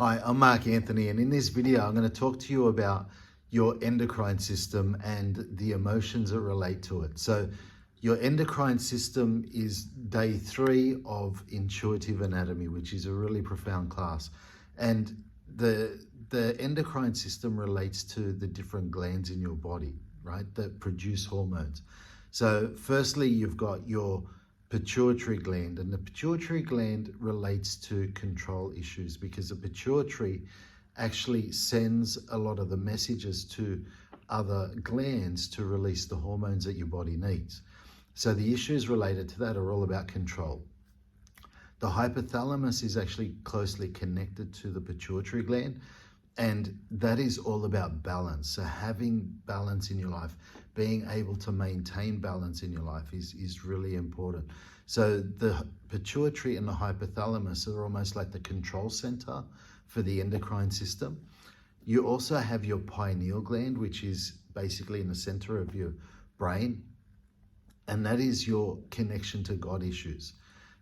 Hi, I'm Mark Anthony, and in this video I'm going to talk to you about your endocrine system and the emotions that relate to it. So your endocrine system is day 3 of intuitive anatomy, which is a really profound class. And the endocrine system relates to the different glands in your body, right, that produce hormones. So firstly, you've got your pituitary gland, and the pituitary gland relates to control issues because the pituitary actually sends a lot of the messages to other glands to release the hormones that your body needs. So the issues related to that are all about control. The hypothalamus is actually closely connected to the pituitary gland, and that is all about balance. So having balance in your life, being able to maintain balance in your life is really important. So the pituitary and the hypothalamus are almost like the control center for the endocrine system. You also have your pineal gland, which is basically in the center of your brain, and that is your connection to God issues.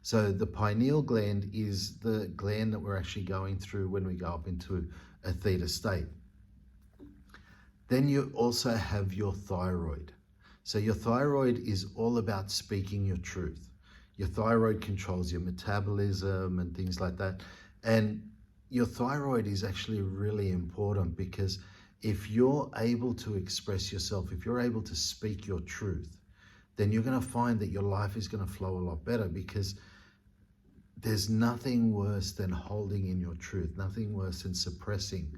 So the pineal gland is the gland that we're actually going through when we go up into a theta state. Then you also have your thyroid. So your thyroid is all about speaking your truth. Your thyroid controls your metabolism and things like that. And your thyroid is actually really important because if you're able to express yourself, if you're able to speak your truth, then you're going to find that your life is going to flow a lot better, because there's nothing worse than holding in your truth, nothing worse than suppressing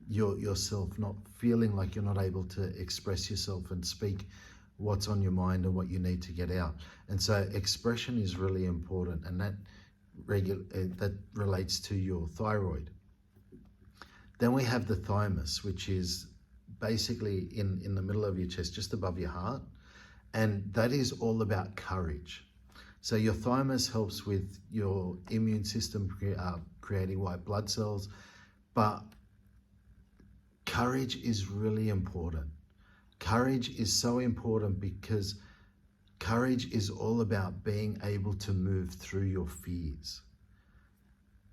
yourself, not feeling like you're not able to express yourself and speak what's on your mind and what you need to get out. And so expression is really important, and that relates to your thyroid. Then we have the thymus, which is basically in the middle of your chest, just above your heart, and that is all about courage. So your thymus helps with your immune system creating white blood cells, but courage is really important. Courage is so important because courage is all about being able to move through your fears.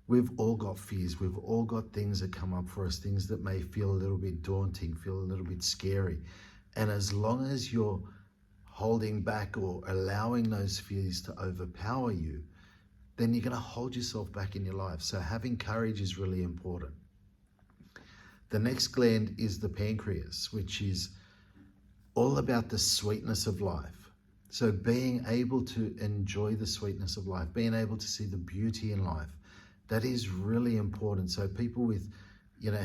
We've all got fears. We've all got things that come up for us, things that may feel a little bit daunting, feel a little bit scary. And as long as you're holding back or allowing those fears to overpower you, then you're going to hold yourself back in your life. So having courage is really important. The next gland is the pancreas, which is all about the sweetness of life. So being able to enjoy the sweetness of life, being able to see the beauty in life, that is really important. So people with,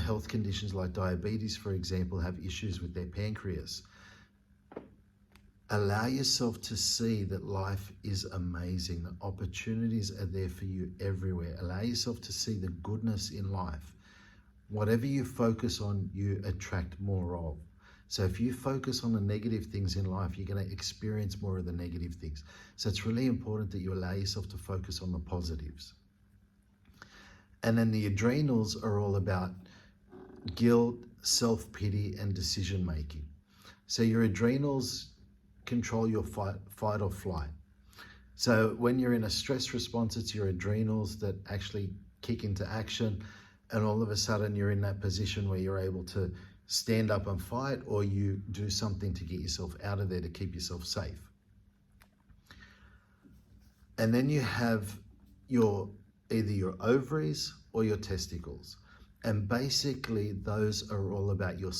health conditions like diabetes, for example, have issues with their pancreas. Allow yourself to see that life is amazing, that opportunities are there for you everywhere. Allow yourself to see the goodness in life. Whatever you focus on, you attract more of. So if you focus on the negative things in life, you're going to experience more of the negative things. So it's really important that you allow yourself to focus on the positives. And then the adrenals are all about guilt, self-pity, and decision-making. So your adrenals control your fight or flight. So when you're in a stress response, it's your adrenals that actually kick into action, and all of a sudden you're in that position where you're able to stand up and fight, or you do something to get yourself out of there to keep yourself safe. And then you have either your ovaries or your testicles. And basically those are all about your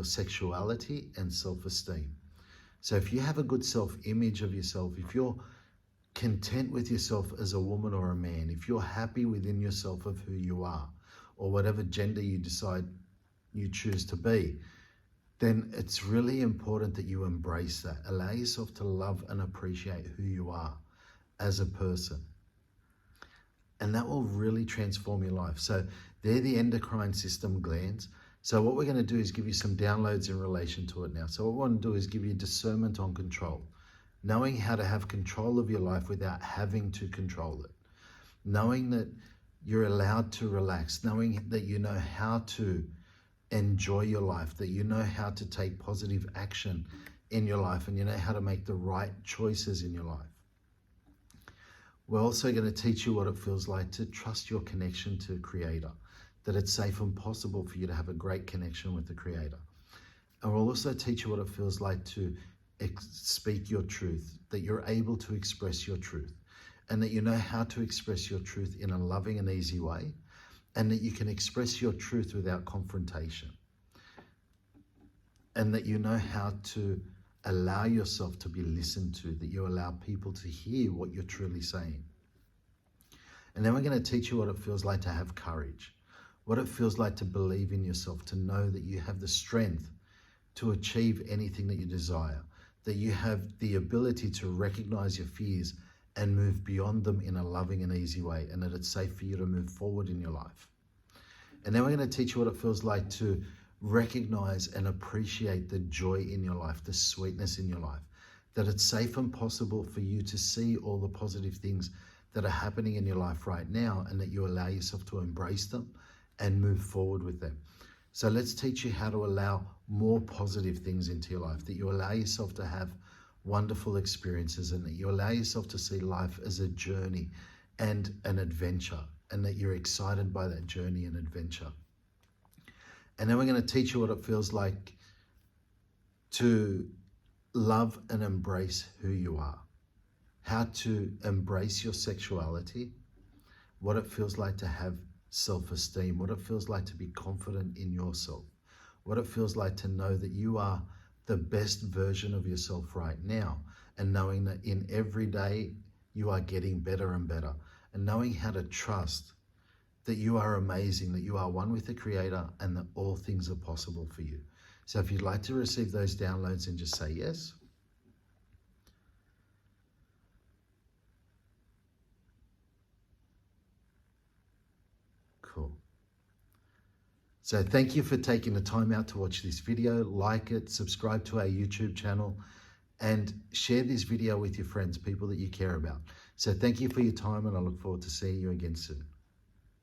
sexuality and self-esteem. So if you have a good self-image of yourself, if you're content with yourself as a woman or a man, if you're happy within yourself of who you are, or whatever gender you decide you choose to be, then it's really important that you embrace that. Allow yourself to love and appreciate who you are as a person. And that will really transform your life. So they're the endocrine system glands. So what we're going to do is give you some downloads in relation to it now. So what we want to do is give you discernment on control. Knowing how to have control of your life without having to control it. Knowing that you're allowed to relax. Knowing that you know how to enjoy your life. That you know how to take positive action in your life. And you know how to make the right choices in your life. We're also going to teach you what it feels like to trust your connection to Creator, that it's safe and possible for you to have a great connection with the Creator. And we'll also teach you what it feels like to speak your truth, that you're able to express your truth, and that you know how to express your truth in a loving and easy way, and that you can express your truth without confrontation, and that you know how to allow yourself to be listened to, that you allow people to hear what you're truly saying. And then we're going to teach you what it feels like to have courage, what it feels like to believe in yourself, to know that you have the strength to achieve anything that you desire, that you have the ability to recognize your fears and move beyond them in a loving and easy way, and that it's safe for you to move forward in your life. And then we're going to teach you what it feels like to recognize and appreciate the joy in your life, the sweetness in your life, that it's safe and possible for you to see all the positive things that are happening in your life right now, and that you allow yourself to embrace them and move forward with them. So let's teach you how to allow more positive things into your life, that you allow yourself to have wonderful experiences, and that you allow yourself to see life as a journey and an adventure, and that you're excited by that journey and adventure. And then we're going to teach you what it feels like to love and embrace who you are, how to embrace your sexuality, what it feels like to have self-esteem, what it feels like to be confident in yourself, what it feels like to know that you are the best version of yourself right now, and knowing that in every day you are getting better and better, and knowing how to trust that you are amazing, that you are one with the Creator, and that all things are possible for you. So if you'd like to receive those downloads, then just say yes. Cool. So thank you for taking the time out to watch this video. Like it, subscribe to our YouTube channel, and share this video with your friends, people that you care about. So thank you for your time, and I look forward to seeing you again soon.